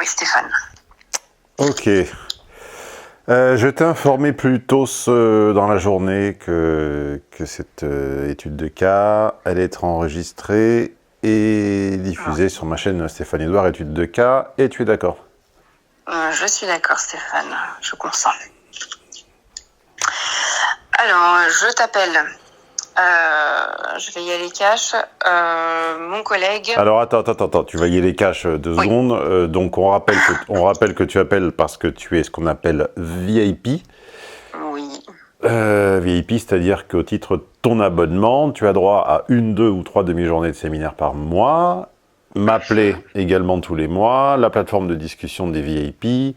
Oui, Stéphane. Ok. Je t'ai informé plus tôt dans la journée que cette étude de cas allait être enregistrée et diffusée sur ma chaîne Stéphane Edouard, étude de cas. Et tu es d'accord? Je suis d'accord, Stéphane. Je consens. Alors, je t'appelle. Je vais y aller cash. Mon collègue... Alors, attends. Tu vas y aller cash 2 secondes. Donc, on rappelle que tu appelles parce que tu es ce qu'on appelle VIP. Oui. VIP, c'est-à-dire qu'au titre de ton abonnement, tu as droit à 1, 2 ou 3 demi-journées de séminaire par mois, m'appeler également tous les mois, la plateforme de discussion des VIP,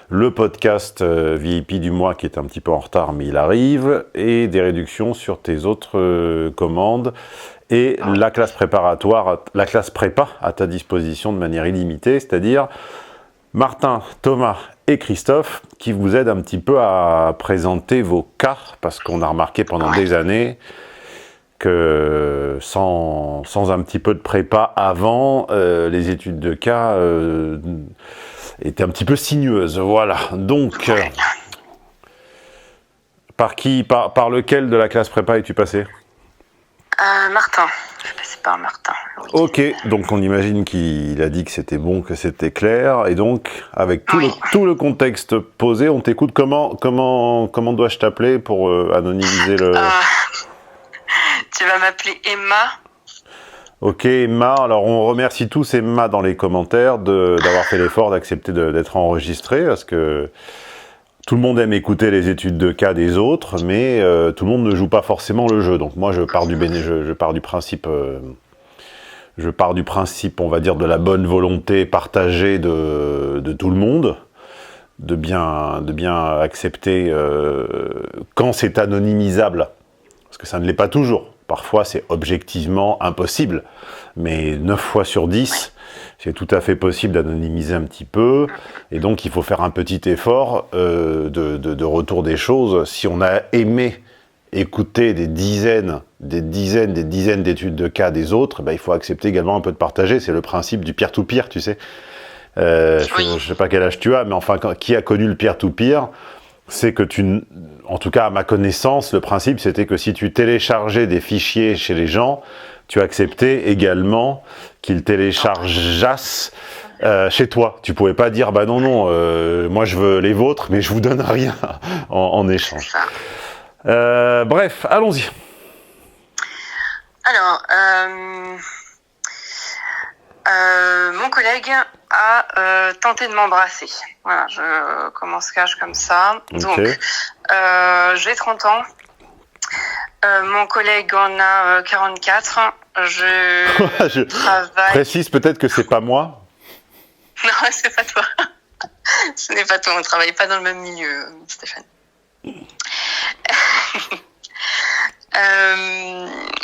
le podcast VIP du mois qui est un petit peu en retard mais il arrive, et des réductions sur tes autres commandes, et la classe préparatoire, la classe prépa à ta disposition de manière illimitée, c'est-à-dire Martin, Thomas et Christophe qui vous aident un petit peu à présenter vos cas, parce qu'on a remarqué pendant des années que sans un petit peu de prépa avant, les études de cas étaient un petit peu sinueuses. Voilà. Donc, par lequel de la classe prépa es-tu passé? Martin. Je suis passé par Martin. Oui. Ok, donc on imagine qu'il a dit que c'était bon, que c'était clair, et donc avec tout le contexte posé, on t'écoute. Comment dois-je t'appeler pour anonymiser le... Tu vas m'appeler Emma. Ok, Emma, alors on remercie tous Emma dans les commentaires d'avoir fait l'effort d'accepter d'être enregistré, parce que tout le monde aime écouter les études de cas des autres, mais tout le monde ne joue pas forcément le jeu. Donc moi, je pars du principe, on va dire, de la bonne volonté partagée de tout le monde, de bien accepter quand c'est anonymisable, parce que ça ne l'est pas toujours. Parfois, c'est objectivement impossible, mais 9 fois sur 10, c'est tout à fait possible d'anonymiser un petit peu, et donc il faut faire un petit effort de retour des choses. Si on a aimé écouter des dizaines d'études de cas des autres, il faut accepter également un peu de partager. C'est le principe du peer-to-peer, tu sais. Je sais pas quel âge tu as, mais enfin, qui a connu le peer-to-peer, c'est que en tout cas à ma connaissance, le principe c'était que si tu téléchargeais des fichiers chez les gens, tu acceptais également qu'ils téléchargeassent chez toi. Tu pouvais pas dire non, moi je veux les vôtres, mais je vous donne rien en échange. Bref, allons-y. Alors, mon collègue a tenté de m'embrasser. Voilà, je commence cash comme ça. Okay. Donc, j'ai 30 ans. Mon collègue en a 44. Je travaille... Précise peut-être que c'est pas moi. Non, c'est pas toi. Ce n'est pas toi. On ne travaille pas dans le même milieu, Stéphane.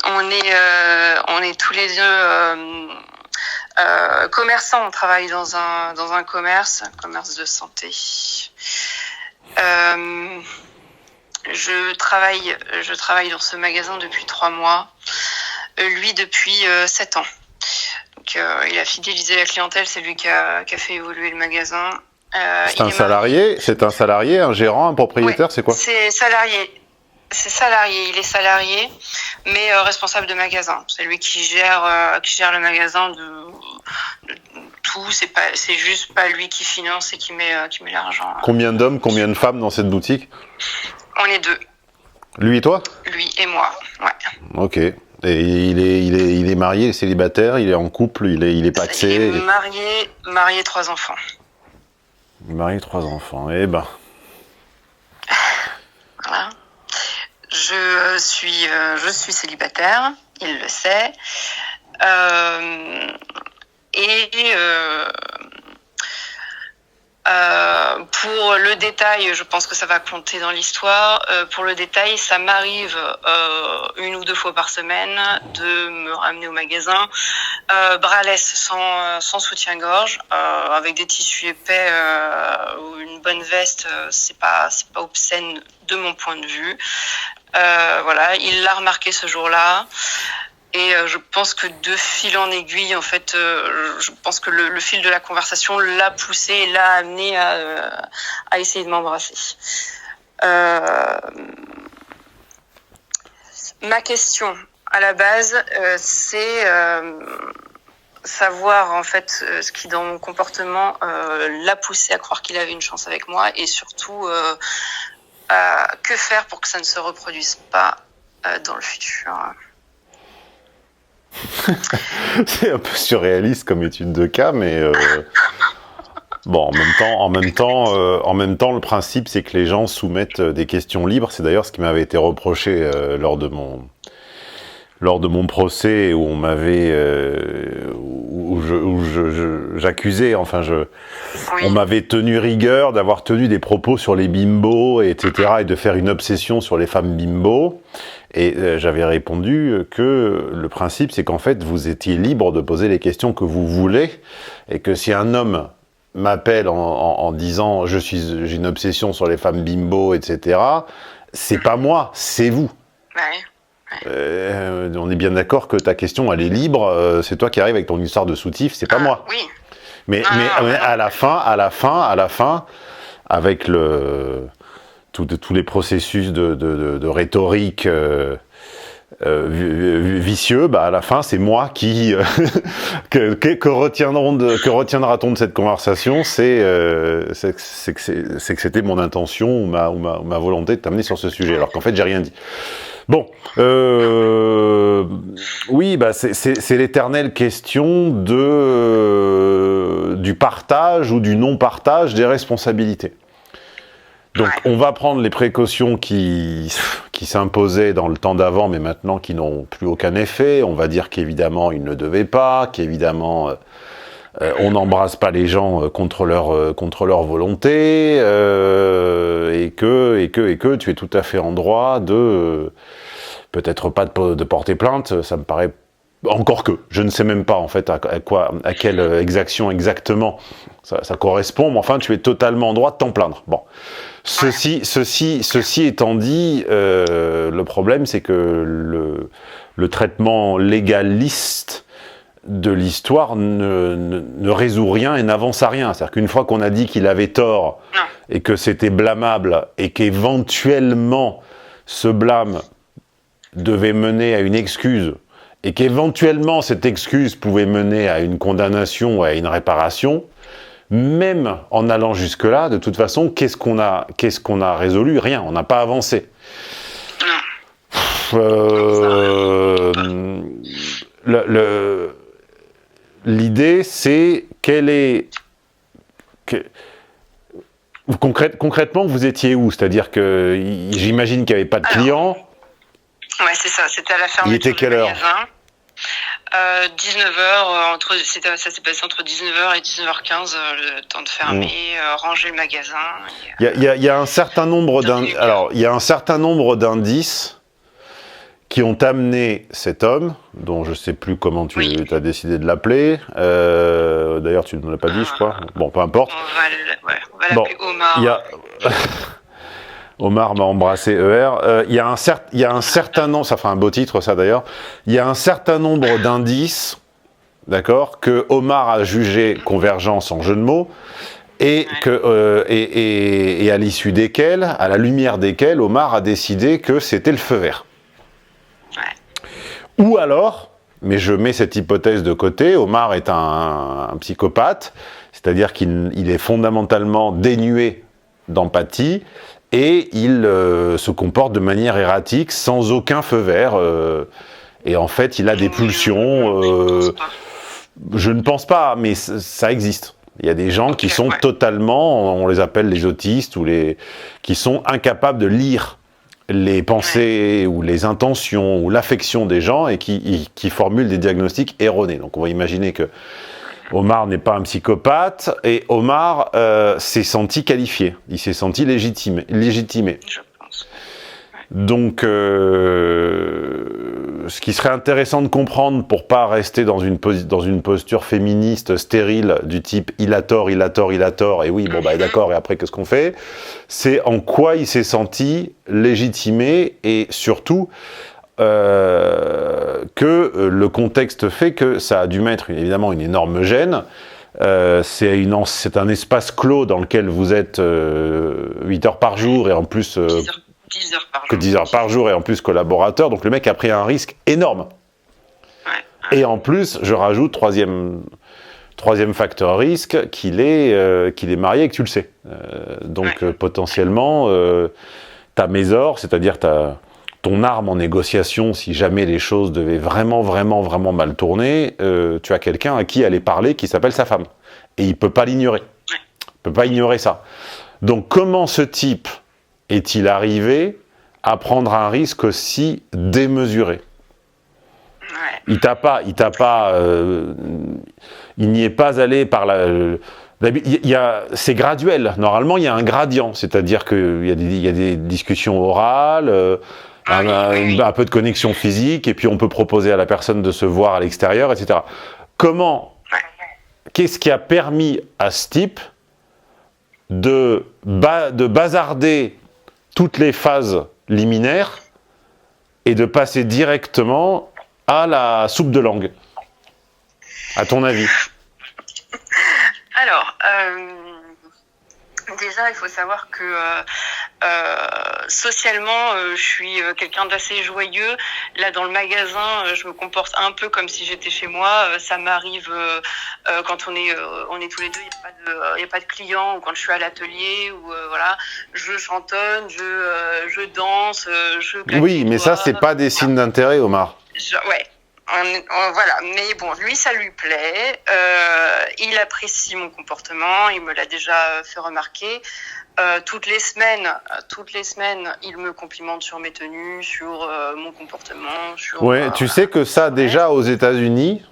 On est tous les deux commerçants. On travaille dans un commerce de santé. Je travaille dans ce magasin depuis 3 mois. Lui depuis 7 ans. Donc il a fidélisé la clientèle. C'est lui qui a fait évoluer le magasin. C'est un salarié, un gérant, un propriétaire, ouais, c'est quoi? C'est salarié. Il est salarié, mais responsable de magasin. C'est lui qui gère le magasin de tout. C'est juste pas lui qui finance et qui met l'argent. Combien d'hommes, combien de femmes dans cette boutique? On est 2. Lui et toi? Lui et moi, ouais. Ok. Et il est marié, il est célibataire, il est en couple, il est paxé. Il est marié 3 enfants. Marié 3 enfants, eh ben. Voilà. Je suis célibataire, il le sait. Pour le détail, je pense que ça va compter dans l'histoire. Pour le détail, ça m'arrive 1 ou 2 fois par semaine de me ramener au magasin, braless sans soutien-gorge, avec des tissus épais ou une bonne veste. C'est pas obscène de mon point de vue. Voilà, il l'a remarqué ce jour-là. Et je pense que de fil en aiguille, en fait, je pense que le fil de la conversation l'a poussé et l'a amené à essayer de m'embrasser. Ma question, à la base, c'est savoir, en fait, ce qui, dans mon comportement, l'a poussé à croire qu'il avait une chance avec moi et surtout, que faire pour que ça ne se reproduise pas dans le futur. C'est un peu surréaliste comme étude de cas, mais bon, en même temps, le principe, c'est que les gens soumettent des questions libres. C'est d'ailleurs ce qui m'avait été reproché lors de mon procès, où on m'avait, j'accusais, enfin, on m'avait tenu rigueur d'avoir tenu des propos sur les bimbos, etc., et de faire une obsession sur les femmes bimbos. Et j'avais répondu que le principe, c'est qu'en fait, vous étiez libre de poser les questions que vous voulez, et que si un homme m'appelle en disant j'ai une obsession sur les femmes bimbo, etc., c'est pas moi, c'est vous. Ouais. On est bien d'accord que ta question, elle est libre, c'est toi qui arrives avec ton histoire de soutif, c'est pas moi. Oui. Mais à la fin, avec tous les processus de rhétorique vicieux, bah à la fin c'est moi qui que retiendra-t-on de cette conversation, c'est que c'était mon intention ou ma volonté de t'amener sur ce sujet, alors qu'en fait j'ai rien dit. Bon, oui, bah c'est l'éternelle question du partage ou du non-partage des responsabilités. Donc on va prendre les précautions qui s'imposaient dans le temps d'avant, mais maintenant qui n'ont plus aucun effet. On va dire qu'évidemment ils ne devaient pas, qu'évidemment on n'embrasse pas les gens contre leur volonté, et que tu es tout à fait en droit de peut-être pas de porter plainte. Ça me paraît, encore que je ne sais même pas en fait à quelle exaction exactement ça correspond, mais enfin tu es totalement en droit de t'en plaindre. Bon. Ceci étant dit, le problème c'est que le traitement légaliste de l'histoire ne résout rien et n'avance à rien. C'est-à-dire qu'une fois qu'on a dit qu'il avait tort et que c'était blâmable et qu'éventuellement ce blâme devait mener à une excuse et qu'éventuellement cette excuse pouvait mener à une condamnation ou à une réparation, même en allant jusque-là, de toute façon, qu'est-ce qu'on a résolu? Rien, on n'a pas avancé. L'idée, c'est concrètement, vous étiez où? C'est-à-dire que j'imagine qu'il n'y avait pas de clients. Ouais, c'est ça, c'était à la fermeture. Il était quelle heure? 19h, ça s'est passé entre 19h et 19h15, le temps de fermer, ranger le magasin. Il y a un certain nombre d'indices qui ont amené cet homme, dont je ne sais plus comment tu as décidé de l'appeler. D'ailleurs, tu ne me l'as pas dit, je crois. Bon, peu importe. On va l'appeler Omar. Omar m'a embrassé, ER. Il y a un certain nombre, ça fait un beau titre ça d'ailleurs, il y a un certain nombre d'indices, d'accord, que Omar a jugé convergents sans jeu de mots, et à l'issue desquels, à la lumière desquels, Omar a décidé que c'était le feu vert. Ou alors, mais je mets cette hypothèse de côté, Omar est un psychopathe, c'est-à-dire qu'il est fondamentalement dénué d'empathie, et il se comporte de manière erratique, sans aucun feu vert, et en fait il a des pulsions, je ne pense pas, mais ça existe. Il y a des gens qui sont totalement, on les appelle les autistes, qui sont incapables de lire les pensées ou les intentions ou l'affection des gens et qui formulent des diagnostics erronés. Donc on va imaginer que Omar n'est pas un psychopathe, et Omar s'est senti qualifié, il s'est senti légitimé. Je pense. Donc, ce qui serait intéressant de comprendre pour pas rester dans une posture féministe stérile du type il a tort, et oui, bon bah d'accord, et après qu'est-ce qu'on fait? C'est en quoi il s'est senti légitimé, et surtout le contexte fait que ça a dû mettre évidemment une énorme gêne. C'est un espace clos dans lequel vous êtes 8 heures par jour et en plus 10 heures par jour. Que 10 heures par jour et en plus collaborateur. Donc le mec a pris un risque énorme. Ouais. Et en plus, je rajoute troisième facteur risque, qu'il est marié et que tu le sais. Potentiellement, ta mésor, c'est-à-dire ton arme en négociation, si jamais les choses devaient vraiment, vraiment, vraiment mal tourner, tu as quelqu'un à qui aller parler qui s'appelle sa femme. Et il ne peut pas l'ignorer. Il ne peut pas ignorer ça. Donc comment ce type est-il arrivé à prendre un risque aussi démesuré ? Il n'y est pas allé par c'est graduel. Normalement, il y a un gradient, c'est-à-dire qu'il y a des discussions orales, un peu de connexion physique, et puis on peut proposer à la personne de se voir à l'extérieur, etc. Qu'est-ce qui a permis à ce type de bazarder toutes les phases liminaires et de passer directement à la soupe de langue, à ton avis? Alors, déjà, il faut savoir que socialement, je suis quelqu'un d'assez joyeux. Là, dans le magasin, je me comporte un peu comme si j'étais chez moi. Ça m'arrive quand on est tous les deux, il n'y a pas de clients, ou quand je suis à l'atelier, ou voilà, je chantonne, je danse, je claque Oui, mais les ça, doigts. c'est pas des signes d'intérêt, Omar. Ouais. Voilà, mais bon, lui, ça lui plaît. Il apprécie mon comportement. Il me l'a déjà fait remarquer. Toutes les semaines, il me complimente sur mes tenues, sur mon comportement. Ouais, tu sais que ça, déjà aux États-Unis,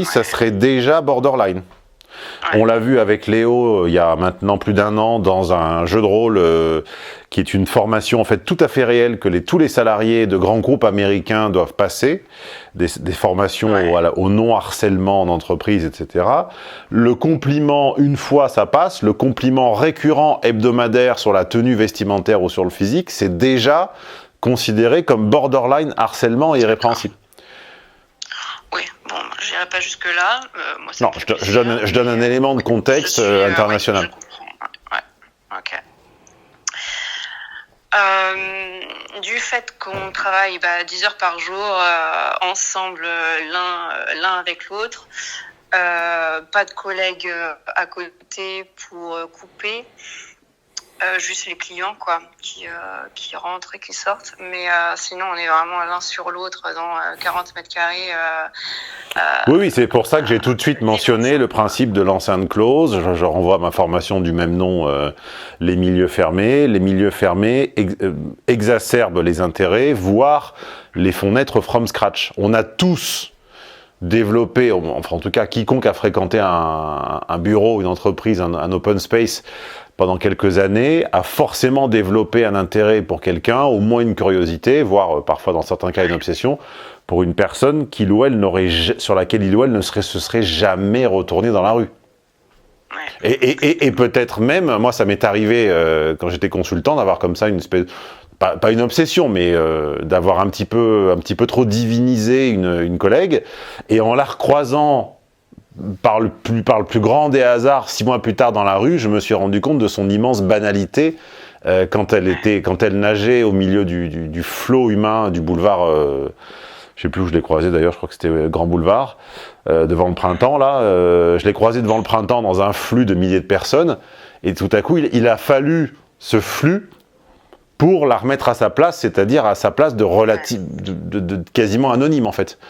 ça serait déjà borderline. Ouais. On l'a vu avec Léo il y a maintenant plus d'1 an dans un jeu de rôle qui est une formation en fait tout à fait réelle que tous les salariés de grands groupes américains doivent passer, des formations au non-harcèlement en entreprise, etc. Le compliment, une fois ça passe, le compliment récurrent hebdomadaire sur la tenue vestimentaire ou sur le physique, c'est déjà considéré comme borderline harcèlement et irrépréhensible. Oui, bon, je n'irai pas jusque-là. Moi, non, je donne un élément de contexte international. Je comprends. Ouais, ok. Du fait qu'on travaille 10 heures par jour ensemble, l'un avec l'autre, pas de collègues à côté pour couper. Juste les clients qui rentrent et qui sortent, mais sinon on est vraiment l'un sur l'autre dans 40 mètres carrés. Oui, c'est pour ça que j'ai tout de suite mentionné le principe de l'enceinte close. Je renvoie à ma formation du même nom, les milieux fermés. Les milieux fermés exacerbent les intérêts, voire les font naître from scratch. On a tous développé, enfin en tout cas quiconque a fréquenté un bureau, une entreprise, un open space pendant quelques années, a forcément développé un intérêt pour quelqu'un, au moins une curiosité, voire parfois dans certains cas une obsession, pour une personne sur laquelle il ou elle ne se serait jamais retourné dans la rue. Et peut-être même, moi ça m'est arrivé quand j'étais consultant, d'avoir comme ça une espèce, pas une obsession, mais d'avoir un petit peu trop divinisé une collègue, et en la recroisant par le plus grand des hasards, 6 mois plus tard dans la rue, je me suis rendu compte de son immense banalité quand elle nageait au milieu du flot humain du boulevard, je sais plus où je l'ai croisé d'ailleurs, je crois que c'était Grand Boulevard, devant le Printemps là, je l'ai croisé devant le Printemps dans un flux de milliers de personnes, et tout à coup il a fallu ce flux pour la remettre à sa place, c'est-à-dire à sa place de quasiment anonyme en fait.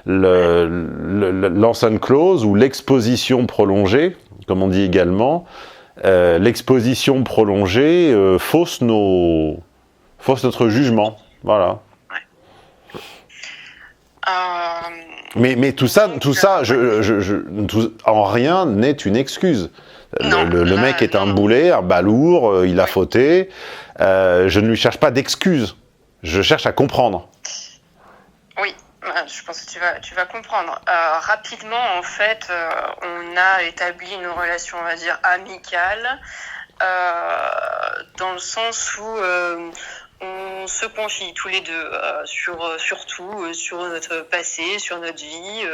L'enceinte close ou l'exposition prolongée, comme on dit également, l'exposition prolongée fausse notre jugement, voilà. Mais tout ça, en rien n'est une excuse. Le mec est un boulet, un balourd, il a fauté. Je ne lui cherche pas d'excuses. Je cherche à comprendre. Oui, je pense que tu vas comprendre. Rapidement, en fait, on a établi une relation, on va dire, amicale, dans le sens où on se confie tous les deux sur tout, sur notre passé, sur notre vie,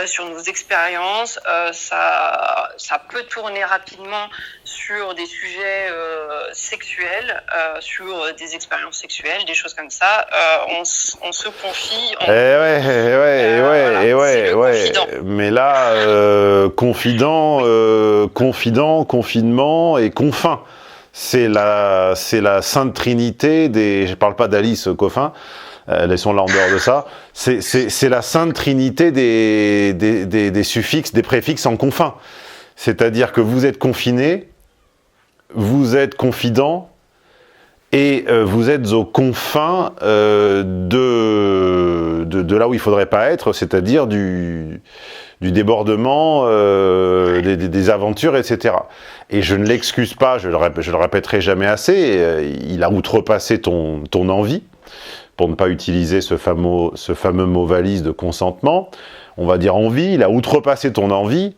sur nos expériences. Ça peut tourner rapidement sur des sujets sexuels, sur des expériences sexuelles, des choses comme ça. On se confie. Mais là, confinement et confin. C'est la sainte trinité des... Je parle pas d'Alice Coffin, laissons-la en dehors de ça. C'est la sainte trinité des suffixes, des préfixes en confin. C'est-à-dire que vous êtes confiné, vous êtes confident, et vous êtes aux confins de là où il faudrait pas être, c'est-à-dire du débordement, des aventures, etc. Et je ne l'excuse pas, je le répéterai jamais assez, il a outrepassé ton envie, pour ne pas utiliser ce fameux mot valise de consentement. On va dire envie, il a outrepassé ton envie.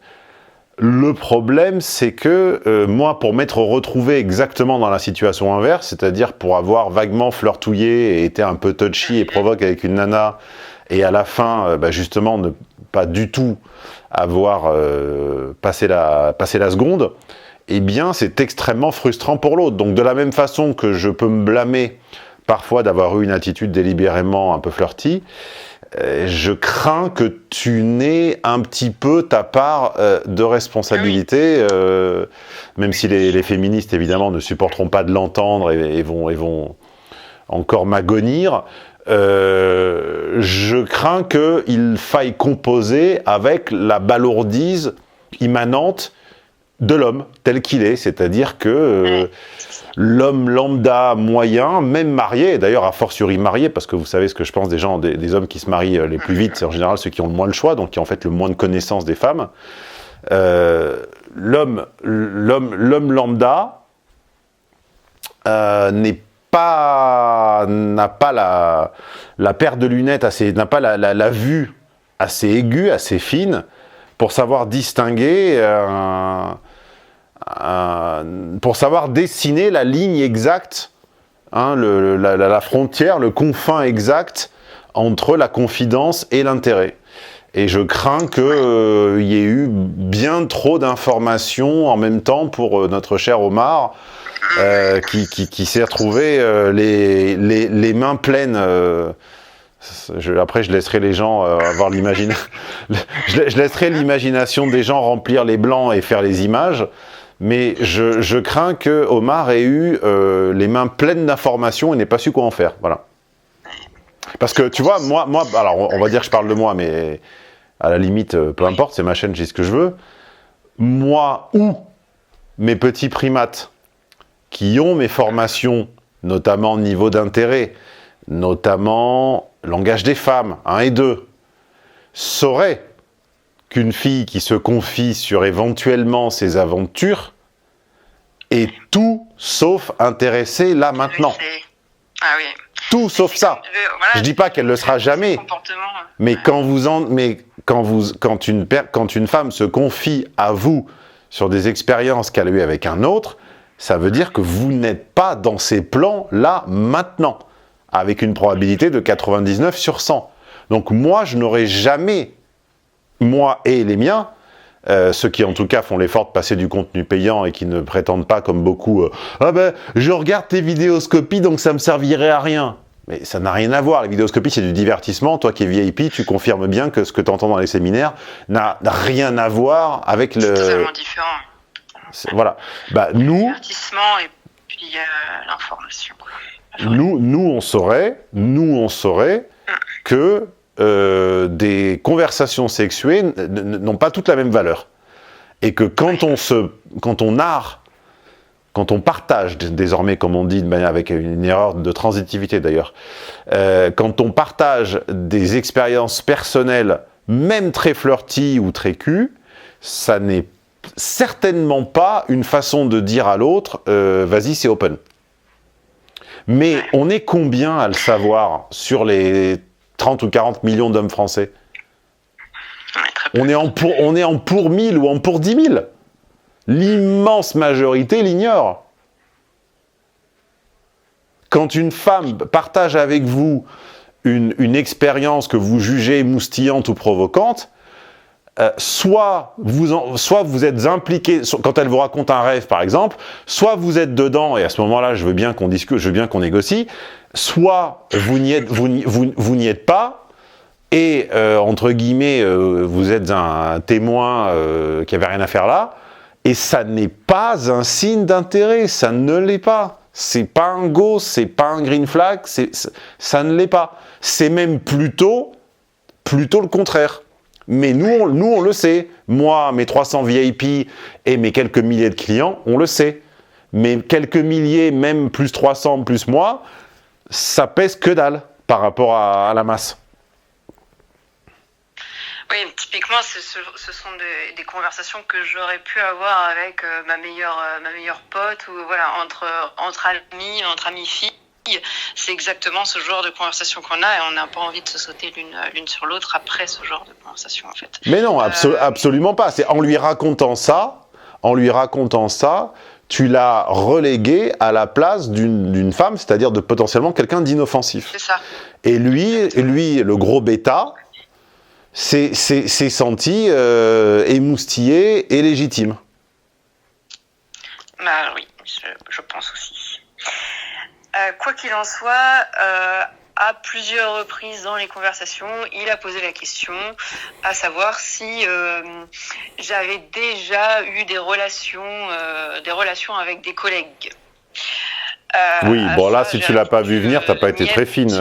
Le problème, c'est que moi, pour m'être retrouvé exactement dans la situation inverse, c'est-à-dire pour avoir vaguement flirtouillé et été un peu touchy et provoque avec une nana, et à la fin, justement, ne pas du tout avoir passé la seconde, eh bien, c'est extrêmement frustrant pour l'autre. Donc, de la même façon que je peux me blâmer parfois d'avoir eu une attitude délibérément un peu flirty, je crains que tu n'aies un petit peu ta part de responsabilité, même si les féministes, évidemment, ne supporteront pas de l'entendre et vont encore m'agonir. Je crains qu'il faille composer avec la balourdise immanente de l'homme, tel qu'il est. C'est-à-dire que l'homme lambda moyen, même marié, et d'ailleurs a fortiori marié, parce que vous savez ce que je pense des gens, des hommes qui se marient les plus vite, c'est en général ceux qui ont le moins le choix, donc qui ont en fait le moins de connaissances des femmes. L'homme lambda n'a pas la paire de lunettes assez, n'a pas la vue assez aiguë, assez fine, pour savoir distinguer, pour savoir dessiner la ligne exacte, la frontière, le confin exact entre la confidence et l'intérêt. Et je crains qu'il y ait eu bien trop d'informations en même temps pour notre cher Omar, qui s'est retrouvé les mains pleines. Après, je laisserai les gens avoir l'imagination. Je laisserai l'imagination des gens remplir les blancs et faire les images. Mais je crains que Omar ait eu les mains pleines d'informations et n'ait pas su quoi en faire. Voilà. Parce que tu vois, moi, alors on va dire que je parle de moi, mais à la limite, peu importe, c'est ma chaîne, j'ai ce que je veux. Moi ou mes petits primates qui ont mes formations, notamment niveau d'intérêt, notamment langage des femmes, 1 et 2, sauraient qu'une fille qui se confie sur éventuellement ses aventures est tout sauf intéressée là maintenant. Ah oui. Tout sauf ça. Voilà, je dis pas qu'elle le sera jamais. Mais quand une femme se confie à vous sur des expériences qu'elle a eues avec un autre, ça veut dire que vous n'êtes pas dans ces plans là maintenant, avec une probabilité de 99 sur 100. Donc moi, je n'aurais jamais, moi et les miens, ceux qui en tout cas font l'effort de passer du contenu payant et qui ne prétendent pas comme beaucoup ah ben je regarde tes vidéoscopies donc ça me servirait à rien. Mais ça n'a rien à voir, les vidéoscopies c'est du divertissement, toi qui es VIP tu confirmes bien que ce que tu entends dans les séminaires n'a rien à voir avec le... C'est totalement différent. Voilà. Bah, nous... Le divertissement et puis l'information. Nous on saurait que des conversations sexuées n'ont pas toutes la même valeur. Et que quand on partage, désormais comme on dit, avec une erreur de transitivité d'ailleurs, quand on partage des expériences personnelles, même très flirty ou très cul, ça n'est certainement pas une façon de dire à l'autre vas-y c'est open. Mais on est combien à le savoir sur les 30 ou 40 millions d'hommes français? On est en pour 1000 ou en pour 10 000. L'immense majorité l'ignore. Quand une femme partage avec vous une expérience que vous jugez moustillante ou provocante, soit vous êtes impliqué, quand elle vous raconte un rêve par exemple, soit vous êtes dedans, et à ce moment-là je veux bien qu'on discute, je veux bien qu'on négocie, soit vous n'y êtes pas, et entre guillemets vous êtes un témoin qui avait rien à faire là, et ça n'est pas un signe d'intérêt, ça ne l'est pas. C'est pas un go, c'est pas un green flag, ça ne l'est pas. C'est même plutôt le contraire. Mais nous, on le sait. Moi, mes 300 VIP et mes quelques milliers de clients, on le sait. Mais quelques milliers, même plus 300, plus moi, ça pèse que dalle par rapport à la masse. Oui, typiquement, ce sont des conversations que j'aurais pu avoir avec ma meilleure pote, ou voilà, entre amis filles. C'est exactement ce genre de conversation qu'on a, et on n'a pas envie de se sauter l'une sur l'autre après ce genre de conversation, en fait. Mais non, absolument pas. C'est en lui racontant ça, tu l'as relégué à la place d'une femme, c'est-à-dire de potentiellement quelqu'un d'inoffensif. C'est ça. Et lui, le gros bêta, s'est senti émoustillé et légitime. Bah oui, je pense aussi. Quoi qu'il en soit, à plusieurs reprises dans les conversations, il a posé la question, à savoir si j'avais déjà eu des relations avec des collègues. Oui, bon là, si tu l'as pas vu venir, t'as pas été très fine.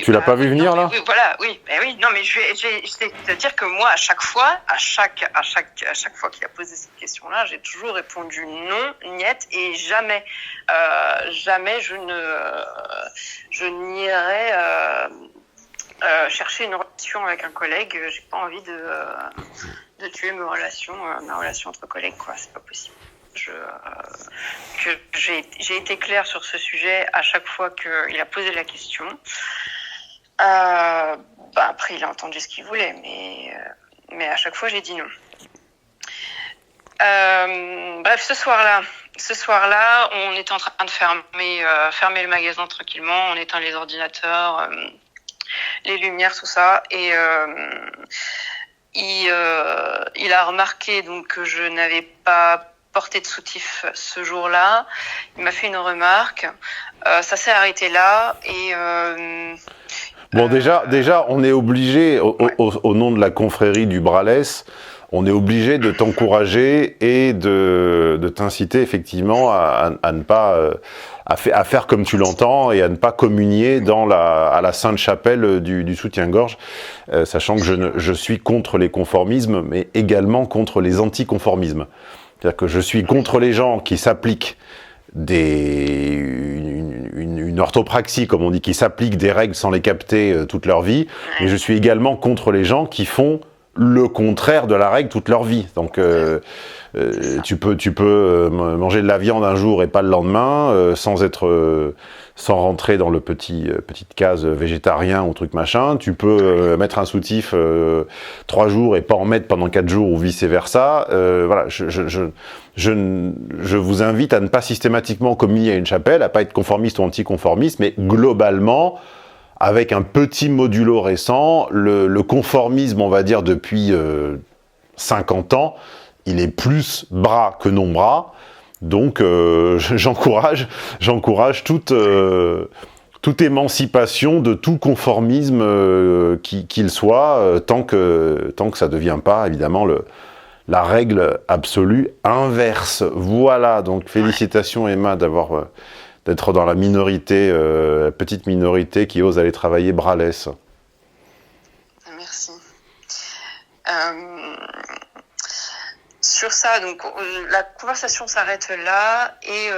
Tu l'as pas vu venir là ? Oui, voilà, oui, non, mais je vais te dire que moi, à chaque fois qu'il a posé cette question-là, j'ai toujours répondu non, niet, et jamais je n'irai chercher une relation avec un collègue. J'ai pas envie de tuer ma relation entre collègues, quoi. C'est pas possible. J'ai été claire sur ce sujet à chaque fois qu'il a posé la question. Après, il a entendu ce qu'il voulait, mais à chaque fois, j'ai dit non. Bref, ce soir-là, on était en train de fermer le magasin tranquillement. On éteint les ordinateurs, les lumières, tout ça, et il a remarqué donc que je n'avais pas porté de soutif ce jour-là. Il m'a fait une remarque. Ça s'est arrêté là, et bon, déjà, on est obligé, au nom de la confrérie du Bralès, on est obligé de t'encourager et de t'inciter effectivement à ne pas à faire comme tu l'entends, et à ne pas communier à la Sainte Chapelle du soutien-gorge, sachant que je suis contre les conformismes, mais également contre les anticonformismes. C'est-à-dire que je suis contre les gens qui s'appliquent une orthopraxie, comme on dit, qui s'appliquent des règles sans les capter toute leur vie, mais je suis également contre les gens qui font le contraire de la règle toute leur vie. Donc tu peux manger de la viande un jour et pas le lendemain, sans rentrer dans le petite case végétarien ou truc machin. Tu peux mettre un soutif 3 jours et pas en mettre pendant 4 jours, ou vice versa. Voilà, je vous invite à ne pas systématiquement communier à une chapelle, à pas être conformiste ou anticonformiste, mais globalement, avec un petit modulo récent, le conformisme, on va dire, depuis 50 ans, il est plus bras que non bras. Donc j'encourage toute émancipation de tout conformisme qu'il soit, tant que ça ne devient pas, évidemment, la règle absolue inverse. Voilà, donc félicitations Emma d'être dans la minorité, petite minorité qui ose aller travailler Bralès. Merci. Sur ça, donc la conversation s'arrête là, et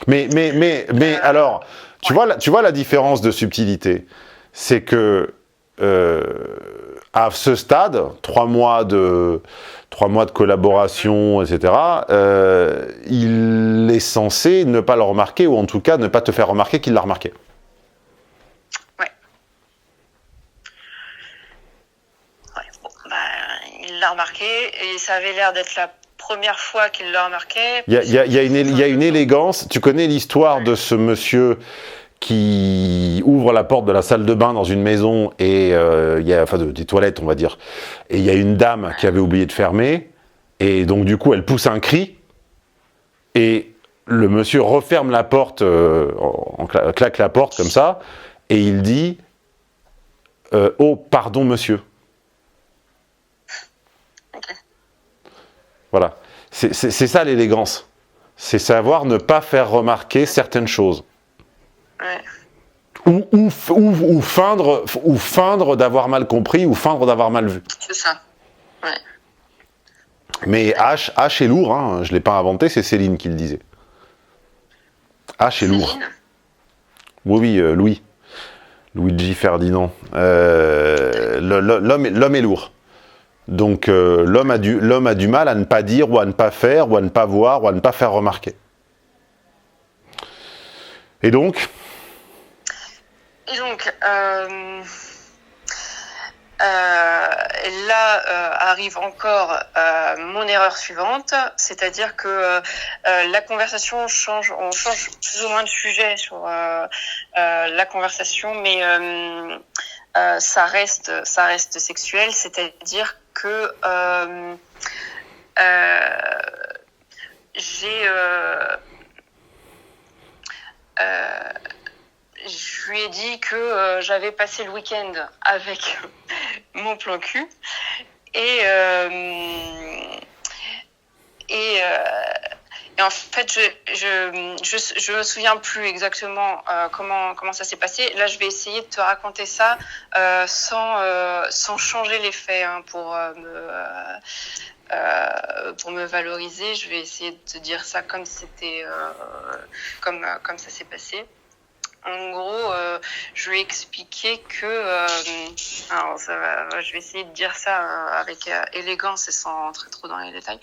mais alors, tu vois la différence de subtilité, c'est que à ce stade, 3 mois de collaboration, etc., il est censé ne pas le remarquer, ou en tout cas ne pas te faire remarquer qu'il l'a remarqué. Ouais. Bon, il l'a remarqué, et ça avait l'air d'être la première fois qu'il le remarquait. Il y a une élégance. Tu connais l'histoire de ce monsieur qui ouvre la porte de la salle de bain dans une maison et il y a, enfin, des toilettes, on va dire, et il y a une dame qui avait oublié de fermer, et donc du coup elle pousse un cri, et le monsieur referme la porte, claque la porte comme ça, et il dit oh pardon monsieur. Okay. Voilà, c'est ça l'élégance, c'est savoir ne pas faire remarquer certaines choses. Ouais. Ou feindre d'avoir mal compris, ou feindre d'avoir mal vu. C'est ça. Ouais. Mais H est lourd, hein. Je ne l'ai pas inventé, c'est Céline qui le disait. H est lourd. Oui, Louis. Luigi Ferdinand. L'homme est lourd. Donc l'homme a du mal à ne pas dire, ou à ne pas faire, ou à ne pas voir, ou à ne pas faire remarquer. Et donc là arrive encore mon erreur suivante, c'est-à-dire que la conversation on change plus ou moins de sujet sur la conversation, mais ça reste sexuel, c'est-à-dire que je lui ai dit que j'avais passé le week-end avec mon plan cul et en fait je me souviens plus exactement comment ça s'est passé. Là je vais essayer de te raconter ça sans changer les faits, hein, pour me valoriser. Je vais essayer de te dire ça comme c'était comme ça s'est passé. En gros, je lui ai expliqué que... alors je vais essayer de dire ça avec élégance et sans rentrer trop dans les détails.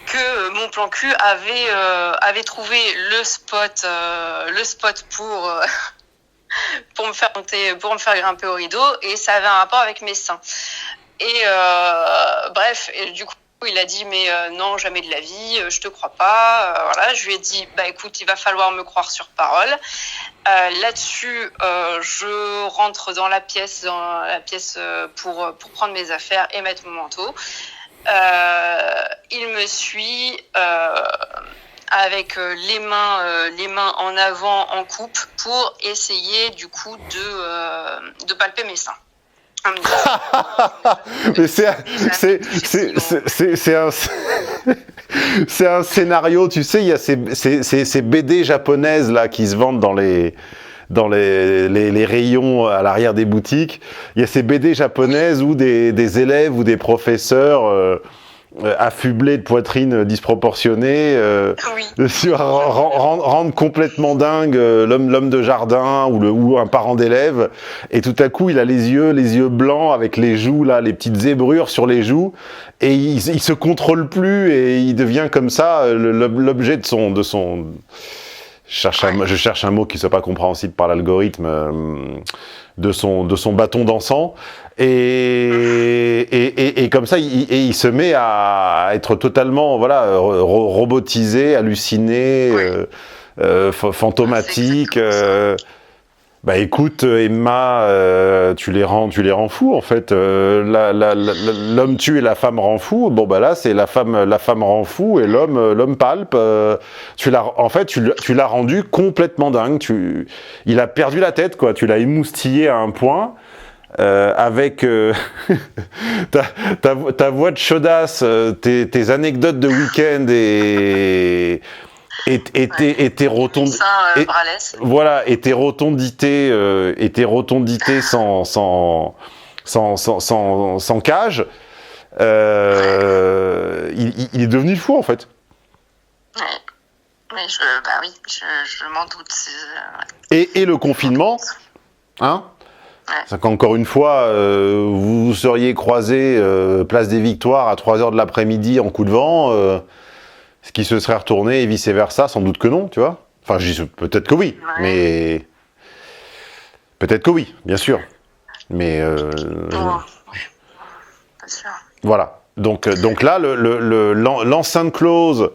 Que mon plan cul avait trouvé le spot pour me faire grimper au rideau, et ça avait un rapport avec mes seins. Et bref, et du coup, il a dit mais non, jamais de la vie, je te crois pas. Voilà, je lui ai dit bah écoute, il va falloir me croire sur parole. Là-dessus, je rentre dans la pièce pour prendre mes affaires et mettre mon manteau. Il me suit avec les mains en avant en coupe pour essayer du coup de palper mes seins. Mais c'est un scénario, tu sais, il y a ces BD japonaises là qui se vendent dans les rayons à l'arrière des boutiques. Il y a ces BD japonaises où des élèves ou des professeurs affublés de poitrine disproportionnée rendent complètement dingue l'homme de jardin ou un parent d'élève, et tout à coup il a les yeux blancs avec les joues là, les petites zébrures sur les joues, et il se contrôle plus et il devient comme ça l'objet de son je cherche un mot qui soit pas compréhensible par l'algorithme, de son bâton dansant, et comme ça il se met à être totalement robotisé, halluciné, fantomatique. Bah écoute Emma, tu les rends fous en fait. L'homme tue et la femme rend fou. Bon bah là c'est la femme rend fou et l'homme palpe. Tu l'as rendu complètement dingue. Il a perdu la tête quoi. Tu l'as émoustillé à un point avec ta voix de chaudasse, tes anecdotes de week-end et tes rotondités, voilà, et tes rotondités, sans cage, il est devenu fou en fait. Ouais, je m'en doute. Et le confinement, hein? Ouais. C'est qu'encore une fois, vous seriez croisés place des Victoires à 3h de l'après-midi en coup de vent. Ce qui se serait retourné et vice-versa, sans doute que non, tu vois. Enfin, peut-être que oui, ouais. Mais... Peut-être que oui, bien sûr. Mais Voilà. Donc là, l'enceinte close,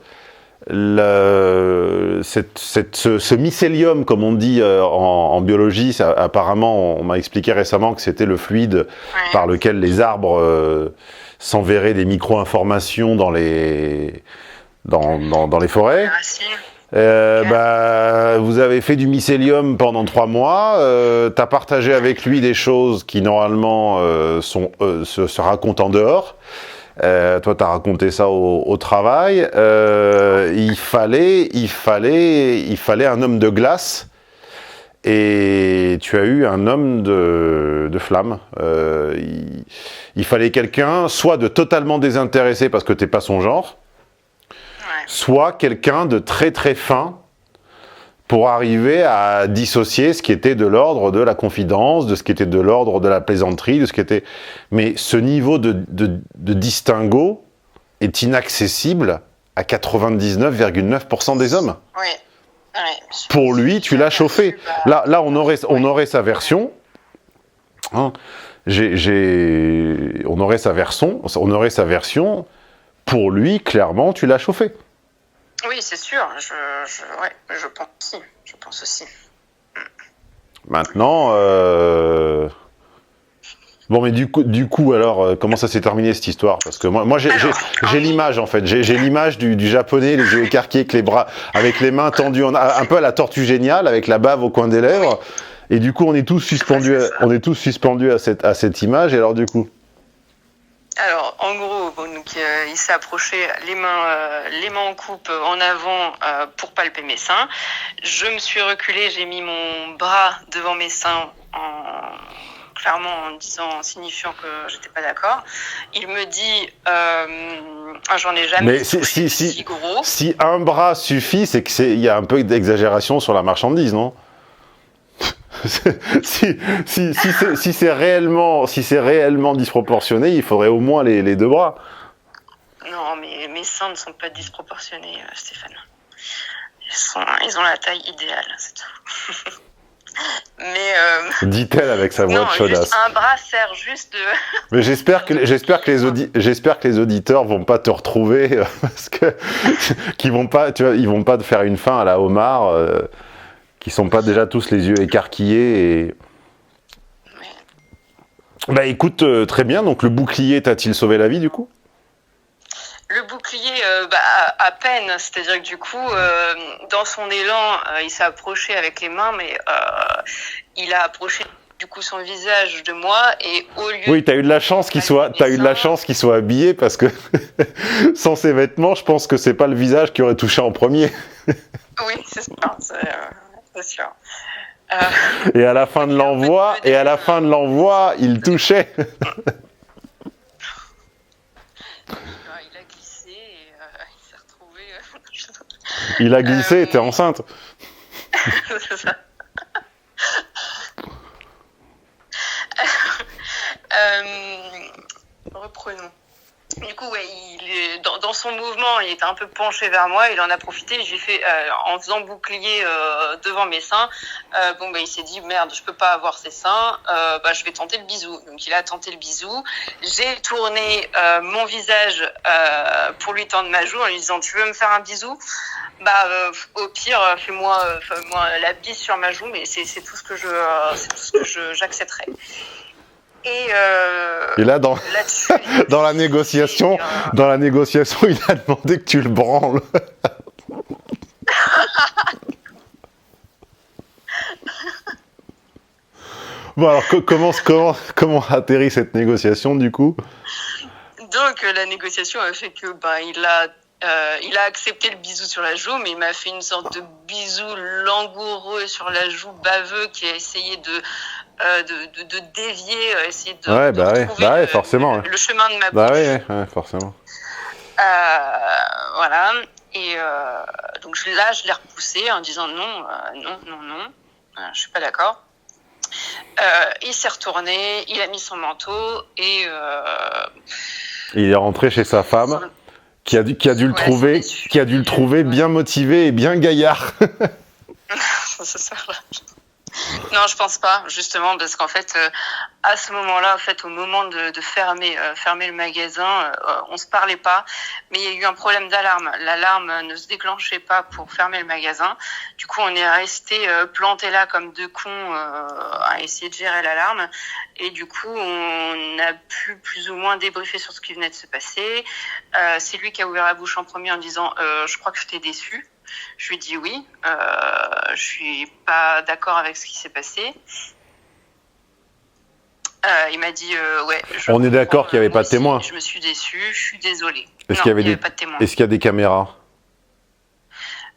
ce mycélium, comme on dit en biologie, apparemment, on m'a expliqué récemment que c'était le fluide par lequel les arbres s'enverraient des micro-informations dans les forêts. Vous avez fait du mycélium pendant 3 mois, t'as partagé avec lui des choses qui normalement se racontent en dehors. Toi, t'as raconté ça au travail. Il fallait un homme de glace, et tu as eu un homme de flamme. Il fallait quelqu'un, soit de totalement désintéressé parce que t'es pas son genre, soit quelqu'un de très très fin pour arriver à dissocier ce qui était de l'ordre de la confidence, de ce qui était de l'ordre de la plaisanterie, de ce qui était... Mais ce niveau de distinguo est inaccessible à 99,9% des hommes. Oui. Pour lui, tu l'as chauffé. Là, on aurait sa version. Hein, on aurait sa version. Pour lui, clairement, tu l'as chauffé. Oui, c'est sûr. Je pense aussi. Maintenant, bon, mais du coup, alors, comment ça s'est terminé cette histoire? Parce que moi, j'ai l'image en fait. J'ai l'image du japonais, les yeux écarquillés, avec les mains tendues, un peu à la Tortue Géniale, avec la bave au coin des lèvres. Et du coup, on est tous suspendus à cette image. Et alors, du coup. Alors, en gros, il s'est approché, les mains en coupe en avant pour palper mes seins. Je me suis reculée, j'ai mis mon bras devant mes seins clairement en signifiant que j'étais pas d'accord. Il me dit, j'en ai jamais si gros. Si un bras suffit, c'est qu'il y a un peu d'exagération sur la marchandise, non? si c'est réellement disproportionné, il faudrait au moins les 2 bras. Non, mais mes seins ne sont pas disproportionnés, Stéphane. Ils ont la taille idéale, c'est tout. Mais dit-elle avec sa voix de chaudasse. Un bras sert juste de... Mais j'espère que les auditeurs vont pas te retrouver parce que ils vont pas te faire une fin à la homard. Qui sont pas déjà tous les yeux écarquillés et... Bah écoute, très bien, donc le bouclier t'a-t-il sauvé la vie du coup? Le bouclier, à peine, c'est-à-dire que du coup, dans son élan, il s'est approché avec les mains, mais il a approché du coup son visage de moi, et au lieu... Oui, t'as eu de la chance qu'il soit habillé, parce que sans ses vêtements, je pense que c'est pas le visage qui aurait touché en premier. Oui, c'est ça, c'est sûr. Et à la fin de l'envoi, il touchait. Il a glissé et il s'est retrouvé. Il a glissé, t'es enceinte. C'est ça. Reprenons. Du coup, dans son mouvement, il était un peu penché vers moi. Il en a profité. J'ai fait en faisant bouclier devant mes seins. Il s'est dit merde, je peux pas avoir ses seins. Je vais tenter le bisou. Donc il a tenté le bisou. J'ai tourné mon visage pour lui tendre ma joue en lui disant tu veux me faire un bisou? Au pire, fais-moi la bise sur ma joue, mais c'est tout ce que j'accepterai. Et là, dans la négociation, il a demandé que tu le branles. Bon, alors comment atterrit cette négociation du coup? Donc la négociation a fait que il a accepté le bisou sur la joue, mais il m'a fait une sorte de bisou langoureux sur la joue, baveux, qui a essayé de dévier, essayer de retrouver forcément, le chemin de ma bouche. Ouais, forcément. Voilà. Et donc je l'ai repoussé en disant non, je suis pas d'accord. Il s'est retourné, il a mis son manteau et il est rentré chez sa femme, qui a dû le trouver bien motivé et bien gaillard. C'est ça. Non, je pense pas, justement, parce qu'en fait, à ce moment-là, en fait, au moment de fermer le magasin, on se parlait pas, mais il y a eu un problème d'alarme. L'alarme ne se déclenchait pas pour fermer le magasin. Du coup, on est resté plantés là comme deux cons à essayer de gérer l'alarme. Et du coup, on a pu plus ou moins débriefer sur ce qui venait de se passer. C'est lui qui a ouvert la bouche en premier en disant je crois que je t'ai déçu. Je lui ai dit oui, je suis pas d'accord avec ce qui s'est passé. Il m'a dit ouais. On est d'accord qu'il n'y avait pas de témoins. Je me suis déçue, je suis désolée. Est-ce qu'il y avait pas de témoins. Est-ce qu'il y a des caméras?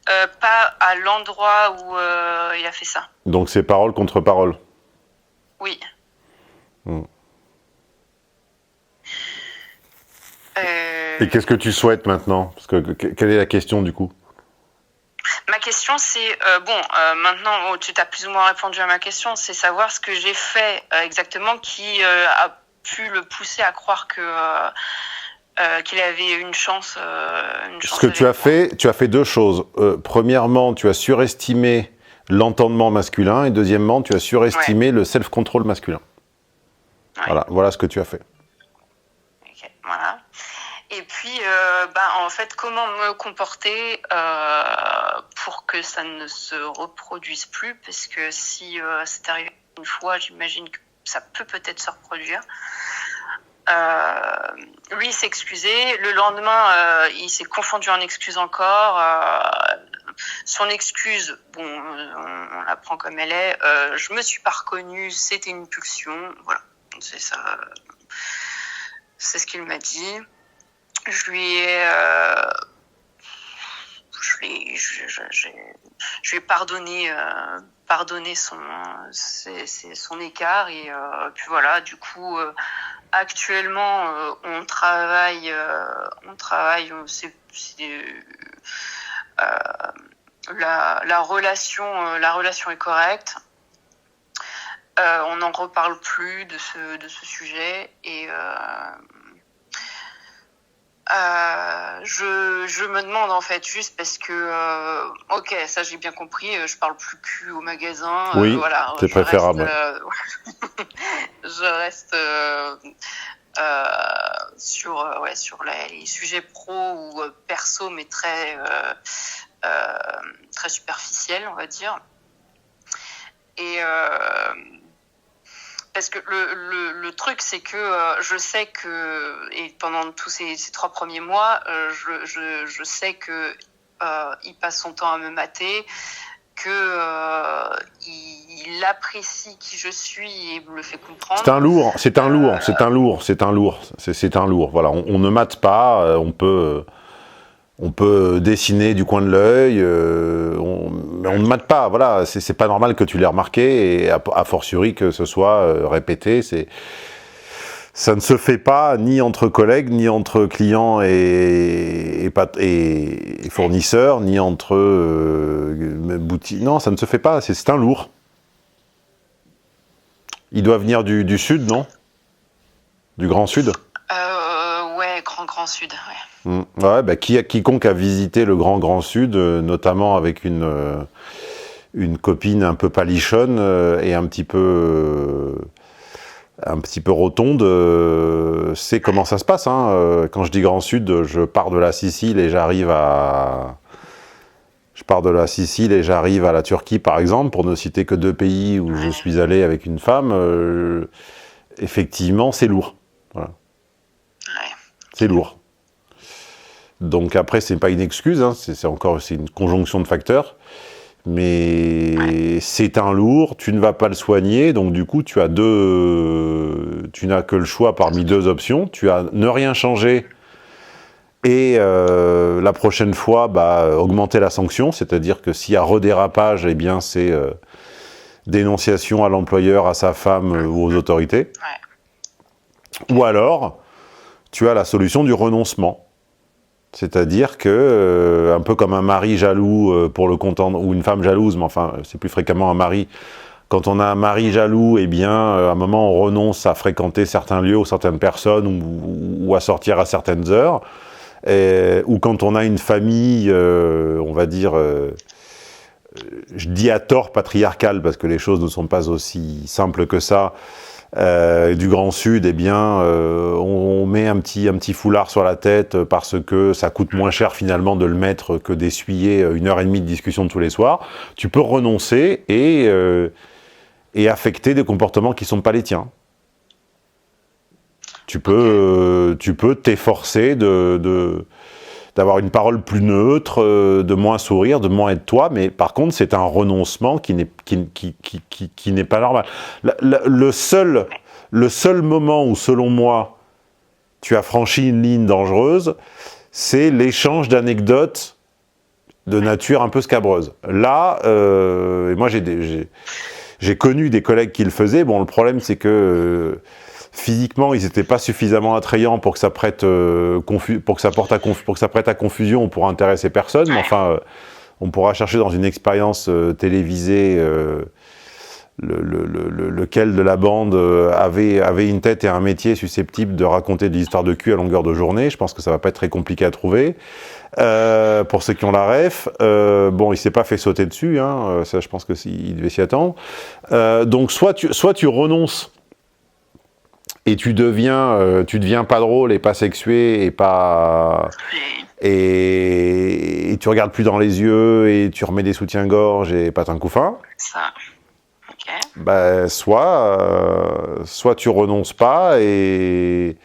Pas à l'endroit où il a fait ça. Donc c'est parole contre parole. Oui. Et qu'est-ce que tu souhaites maintenant? Parce que quelle est la question du coup? Ma question, c'est maintenant, tu t'as plus ou moins répondu à ma question, c'est savoir ce que j'ai fait exactement qui a pu le pousser à croire que qu'il avait une chance. Ce que tu as fait deux choses. Premièrement, tu as surestimé l'entendement masculin, et deuxièmement, tu as surestimé le self-control masculin. Ouais. Voilà ce que tu as fait. Okay, voilà. Et puis, en fait, comment me comporter pour que ça ne se reproduise plus? Parce que si c'est arrivé une fois, j'imagine que ça peut-être se reproduire. Lui, il s'est excusé. Le lendemain, il s'est confondu en excuses encore. Son excuse, on la prend comme elle est. Je me suis pas reconnue, c'était une pulsion. Voilà, c'est ça. C'est ce qu'il m'a dit. Je lui ai pardonné son écart et puis voilà. Du coup, actuellement, on travaille. La relation est correcte. On n'en reparle plus de ce sujet et je me demande en fait juste parce que ok, ça j'ai bien compris, je parle plus cul au magasin, oui, voilà, c'est préférable. Je reste sur les sujets pro ou perso, mais très superficiels, on va dire. Et parce que le truc, c'est que je sais que, et pendant tous ces 3 premiers mois, je sais que il passe son temps à me mater, que il apprécie qui je suis et me le fait comprendre. C'est un lourd. Voilà, on ne mate pas, on peut dessiner du coin de l'œil, mais on ne mate pas, voilà, c'est pas normal que tu l'aies remarqué, et a fortiori que ce soit répété, ça ne se fait pas, ni entre collègues, ni entre clients et fournisseurs, ni entre boutiques, non, ça ne se fait pas, c'est un lourd. Il doit venir du sud, non? Du Grand Sud? Ouais, Grand Sud, ouais. Ouais, quiconque a visité le Grand Sud, notamment avec une copine un peu palichonne et un petit peu rotonde, sait comment ça se passe. Hein. Quand je dis Grand Sud, je pars de la Sicile et j'arrive à la Turquie, par exemple, pour ne citer que 2 pays où je suis allé avec une femme. Effectivement, c'est lourd. Voilà. Ouais. C'est lourd. Donc après, c'est pas une excuse, hein, c'est une conjonction de facteurs. Mais c'est un lourd, tu ne vas pas le soigner, donc du coup, tu n'as que le choix parmi 2 options. Tu as ne rien changer et la prochaine fois, augmenter la sanction, c'est-à-dire que s'il y a redérapage, eh bien c'est dénonciation à l'employeur, à sa femme ou aux autorités. Ouais. Ou alors, tu as la solution du renoncement. C'est-à-dire que, un peu comme un mari jaloux pour le compte ou une femme jalouse, mais enfin, c'est plus fréquemment un mari. Quand on a un mari jaloux, eh bien, à un moment, on renonce à fréquenter certains lieux ou certaines personnes ou à sortir à certaines heures. Ou quand on a une famille, on va dire, je dis à tort patriarcal parce que les choses ne sont pas aussi simples que ça, du Grand Sud, eh bien, on met un petit foulard sur la tête parce que ça coûte moins cher finalement de le mettre que d'essuyer 1h30 de discussion tous les soirs. Tu peux renoncer et affecter des comportements qui ne sont pas les tiens. Tu peux t'efforcer d'avoir une parole plus neutre, de moins sourire, de moins être toi, mais par contre, c'est un renoncement qui n'est pas normal. Le seul moment où, selon moi, tu as franchi une ligne dangereuse, c'est l'échange d'anecdotes de nature un peu scabreuse. Là, moi, j'ai connu des collègues qui le faisaient. Bon, le problème, c'est que physiquement, ils n'étaient pas suffisamment attrayants pour que ça prête à confusion ou pour intéresser personne. Mais enfin, on pourra chercher dans une expérience télévisée lequel de la bande avait une tête et un métier susceptible de raconter des histoires de cul à longueur de journée. Je pense que ça va pas être très compliqué à trouver. Pour ceux qui ont la ref, bon, il s'est pas fait sauter dessus, hein, ça, je pense qu'il devait s'y attendre. Donc, soit tu renonces et tu deviens pas drôle et pas sexué et tu regardes plus dans les yeux et tu remets des soutiens-gorge et patin couffin. Ça. Okay. Bah, soit tu renonces pas et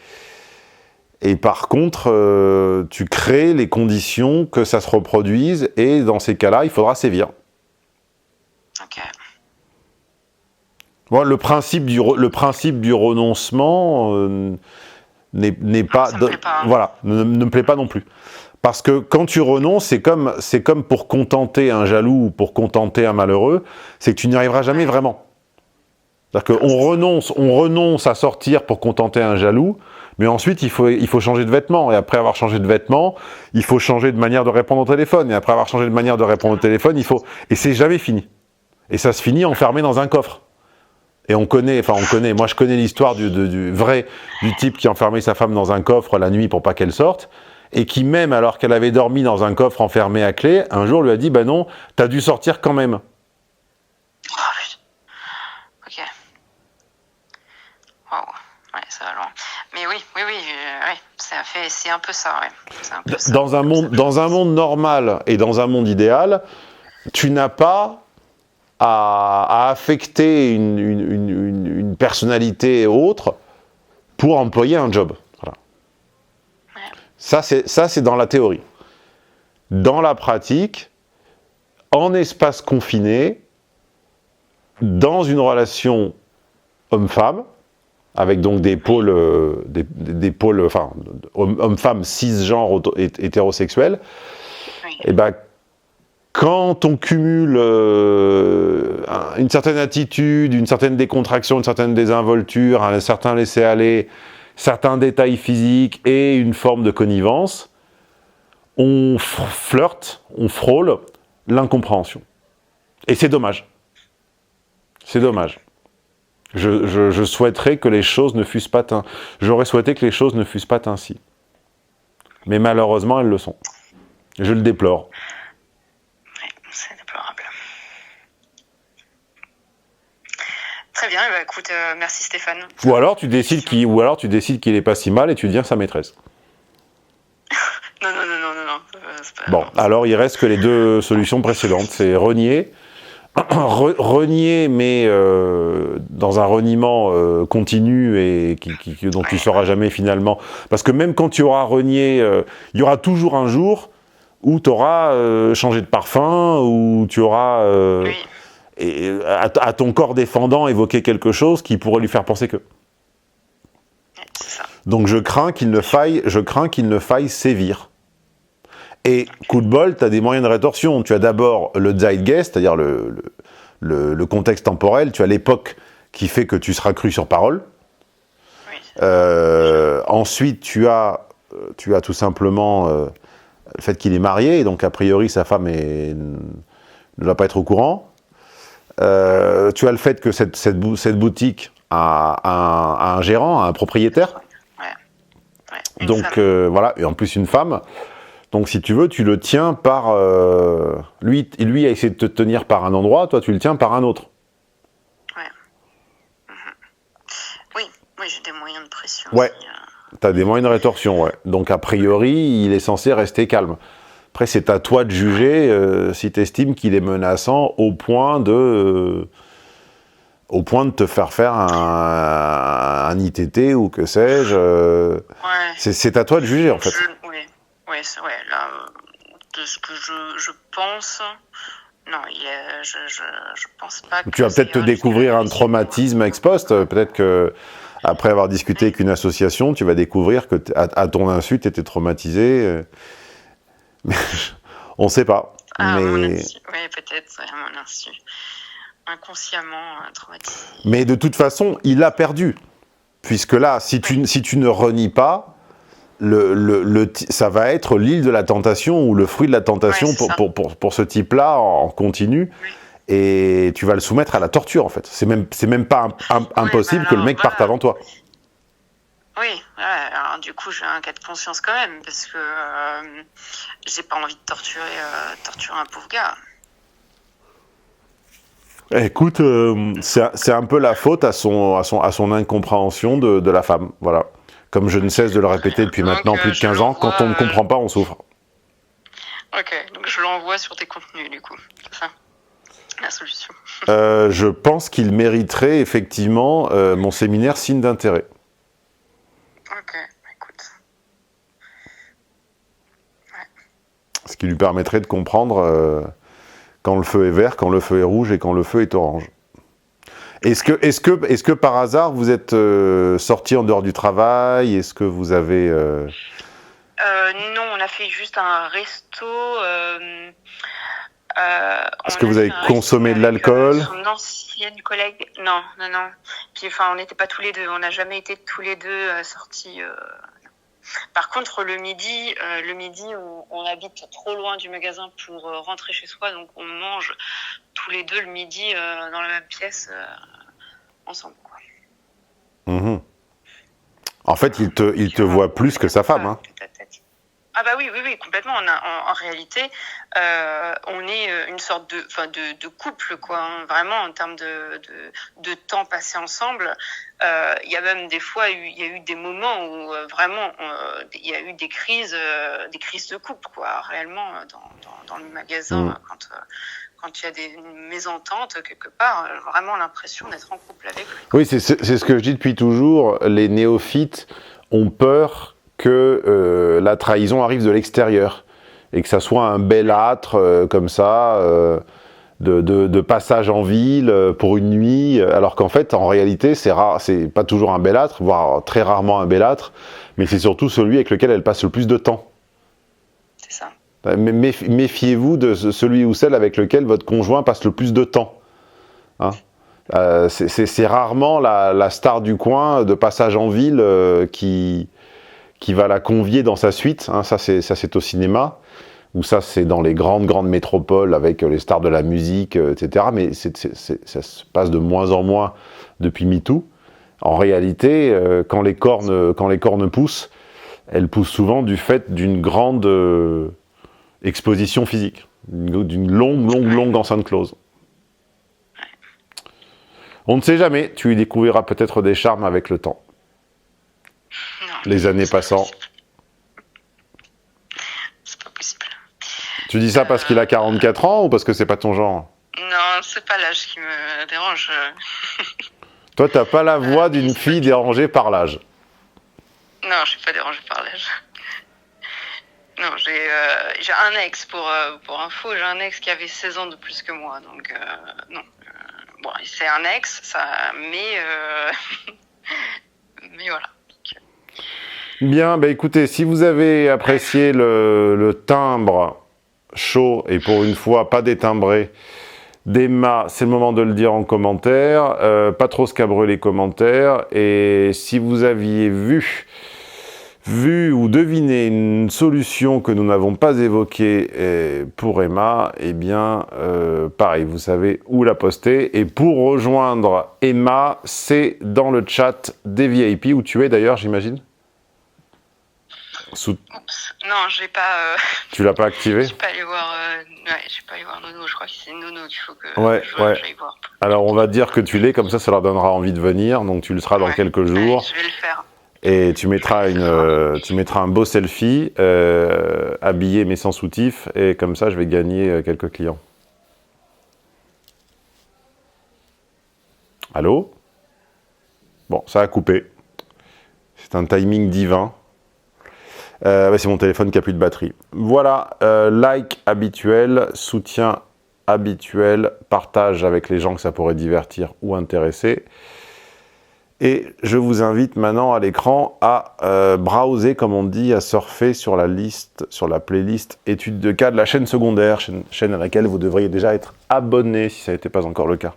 par contre tu crées les conditions que ça se reproduise et dans ces cas-là il faudra sévir. Ok. Bon, le principe du renoncement n'est pas, voilà, ne me plaît pas non plus. Parce que quand tu renonces, c'est comme pour contenter un jaloux ou pour contenter un malheureux, c'est que tu n'y arriveras jamais vraiment. C'est-à-dire qu'on renonce à sortir pour contenter un jaloux, mais ensuite il faut changer de vêtements. Et après avoir changé de vêtements, il faut changer de manière de répondre au téléphone. Et après avoir changé de manière de répondre au téléphone, et c'est jamais fini. Et ça se finit enfermé dans un coffre. Et moi je connais l'histoire du type qui enfermait sa femme dans un coffre la nuit pour pas qu'elle sorte, et qui même alors qu'elle avait dormi dans un coffre enfermé à clé, un jour lui a dit, bah non, t'as dû sortir quand même. Oh putain. Ok. Waouh. Ouais, ça va loin. Mais oui, c'est un peu ça, ouais. C'est un peu ça. Dans un monde normal et dans un monde idéal, tu n'as pas à affecter une personnalité autre pour employer un job. Voilà. Ouais. Ça, c'est dans la théorie. Dans la pratique, en espace confiné, dans une relation homme-femme, avec donc des pôles, enfin, homme-femme cisgenre hétérosexuels, oui. Et ben, quand on cumule une certaine attitude, une certaine décontraction, une certaine désinvolture, un certain laisser-aller, certains détails physiques et une forme de connivence, on flirte, on frôle l'incompréhension. Et c'est dommage. C'est dommage. Je souhaiterais que les choses ne fussent pas j'aurais souhaité que les choses ne fussent pas ainsi. Mais malheureusement, elles le sont. Je le déplore. C'est déplorable. Très bien, bah écoute, merci Stéphane. Ou alors tu décides qu'il est pas si mal et tu deviens sa maîtresse. Non. Bon, alors il reste que les deux solutions précédentes, c'est renier, mais dans un reniement continu et dont tu ne sauras jamais finalement. Parce que même quand tu auras renié, il y aura toujours un jour où tu auras changé de parfum, où tu auras, à ton corps défendant, évoqué quelque chose qui pourrait lui faire penser que. C'est ça. Donc je crains qu'il ne faille sévir. Et coup de bol, tu as des moyens de rétorsion. Tu as d'abord le zeitgeist, c'est-à-dire le contexte temporel. Tu as l'époque qui fait que tu seras cru sur parole. Oui. Ensuite, tu as tout simplement le fait qu'il est marié, et donc a priori sa femme ne doit pas être au courant. Tu as le fait que cette boutique a un gérant, a un propriétaire. Ouais. Donc voilà, et en plus une femme. Donc si tu veux, tu le tiens par... lui a essayé de te tenir par un endroit, toi tu le tiens par un autre. Ouais. Oui, j'ai des moyens de pression. Ouais, t'as des moyens de rétorsion, ouais. Donc a priori, il est censé rester calme. Après, c'est à toi de juger si tu estimes qu'il est menaçant au point de te faire un ITT ou que sais-je. Ouais. C'est à toi de juger, en fait. Oui, c'est vrai. Là, de ce que je pense, non, je pense pas que... Tu vas peut-être te découvrir un traumatisme ex post. Peut-être que après avoir discuté avec une association, tu vas découvrir que à ton insu, tu étais traumatisé. On ne sait pas. Ah, mais... à mon insu. Oui, peut-être, à mon insu. Inconsciemment traumatisé. Mais de toute façon, il a perdu. Puisque là, si tu ne renies pas, ça va être l'île de la tentation ou le fruit de la tentation pour ce type-là en continu. Oui. Et tu vas le soumettre à la torture, en fait. C'est même pas impossible que le mec parte avant toi. Oui, alors du coup, j'ai un cas de conscience quand même, parce que j'ai pas envie de torturer un pauvre gars. Écoute, c'est un peu la faute à son incompréhension de la femme, voilà. Comme je ne cesse de le répéter depuis maintenant plus de 15 ans, quand on ne comprend pas, on souffre. Ok, donc je l'envoie sur tes contenus, du coup. C'est ça, la solution. Je pense qu'il mériterait effectivement mon séminaire signe d'intérêt. Ok, écoute. Ouais. Ce qui lui permettrait de comprendre quand le feu est vert, quand le feu est rouge et quand le feu est orange. Est-ce que par hasard vous êtes sorti en dehors du travail? Est-ce que vous avez... Non, on a fait juste un resto. Est-ce que vous avez consommé de l'alcool? Son ancienne collègue. Non. Puis, enfin, on n'était pas tous les deux. On n'a jamais été tous les deux sortis. Par contre, le midi, on habite trop loin du magasin pour rentrer chez soi, donc on mange tous les deux le midi dans la même pièce ensemble, quoi. Mmh. En fait, il te voit plus que sa femme, hein. Ah bah oui, complètement. En réalité, on est une sorte de couple, quoi. Hein, vraiment, en termes de temps passé ensemble. Il y a même des fois, il y a eu des moments où vraiment, il y a eu des crises de couple, quoi. Réellement, dans le magasin, quand il y a des mésententes quelque part, vraiment l'impression d'être en couple avec lui. Oui, c'est ce que je dis depuis toujours. Les néophytes ont peur que la trahison arrive de l'extérieur et que ça soit un bel âtre comme ça, de passage en ville pour une nuit, alors qu'en fait, en réalité, c'est rare, c'est pas toujours un bel âtre, voire très rarement un bel âtre, mais c'est surtout celui avec lequel elle passe le plus de temps. C'est ça. Méfiez-vous de celui ou celle avec lequel votre conjoint passe le plus de temps. Hein, c'est rarement la star du coin de passage en ville qui va la convier dans sa suite, hein, ça c'est au cinéma, ou ça c'est dans les grandes métropoles avec les stars de la musique, etc. Mais ça se passe de moins en moins depuis MeToo. En réalité, quand les cornes poussent, elles poussent souvent du fait d'une grande exposition physique, d'une longue enceinte close. On ne sait jamais, tu y découvriras peut-être des charmes avec le temps. Non, les années passant. C'est pas possible. Tu dis ça parce qu'il a 44 ans ou parce que c'est pas ton genre? Non, c'est pas l'âge qui me dérange. Toi, t'as pas la voix d'une fille dérangée par l'âge. Non, je suis pas dérangée par l'âge. Non, j'ai un ex, pour info, j'ai un ex qui avait 16 ans de plus que moi, donc non. Bon, c'est un ex, ça, mais voilà. Bien, bah écoutez, si vous avez apprécié le timbre chaud et pour une fois pas détimbré d'Emma, c'est le moment de le dire en commentaire, pas trop scabreux les commentaires, et si vous aviez vu ou deviné une solution que nous n'avons pas évoquée pour Emma, eh bien, pareil, vous savez où la poster. Et pour rejoindre Emma, c'est dans le chat des VIP, où tu es d'ailleurs, j'imagine ? Oups. Non, j'ai pas. Tu l'as pas activé? J'ai pas allé voir. Ouais, j'ai pas allé voir Nono. Je crois que c'est Nono qu'il faut que Ouais. j'aille voir. Alors, on va dire que tu l'es, comme ça leur donnera envie de venir. Donc, tu le seras dans quelques jours. Allez, je vais le faire. Et tu mettras un beau selfie, habillé mais sans soutif. Et comme ça, je vais gagner quelques clients. Allô? Bon, ça a coupé. C'est un timing divin. C'est mon téléphone qui a plus de batterie. Voilà, like habituel, soutien habituel, partage avec les gens que ça pourrait divertir ou intéresser. Et je vous invite maintenant à l'écran à browser, comme on dit, à surfer sur la liste, sur la playlist études de cas de la chaîne secondaire, chaîne à laquelle vous devriez déjà être abonné si ça n'était pas encore le cas.